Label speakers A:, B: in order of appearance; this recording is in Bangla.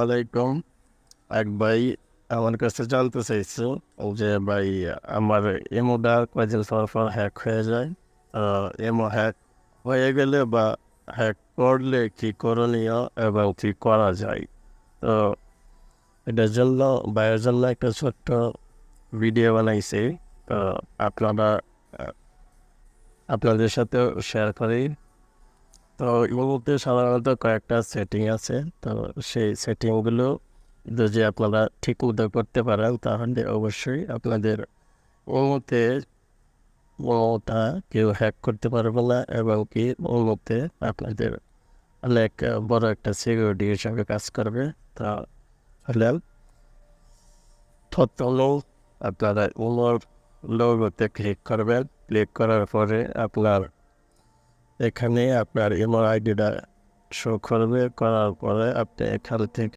A: আলাইকুম। এক ভাই আমার কাছে জানতে চাইছে যে ভাই আমার ইমোটা কয়দিন পর পর হ্যাক হয়ে যায়। ইমো হ্যাক হয়ে গেলে বা হ্যাক করলে কি করণীয় এবং কি করা যায়? তো এটার জন্য ভাইয়ের জন্য একটা ছোট্ট ভিডিও বানাইছি। তো আপনারা আ আপনাদের সাথেও শেয়ার করি। তো ইমোতে সাধারণত কয়েকটা সেটিং আছে। তো সেই সেটিংগুলো যদি আপনারা ঠিকমতো করতে পারেন তাহলে অবশ্যই আপনাদের ইমোটা কেউ হ্যাক করতে পারবে না এবং কি ইমোতে আপনাদের অনেক বড় একটা সিকিউরিটি হিসাবে কাজ করবে। তাহলে প্রথমে আপনারা ইমোর লোগোতে ক্লিক করবেন। ক্লিক করার পরে আপনার এখানে আপনার ইমো আইডিটা শো করবে। করার পরে আপনি এখান থেকে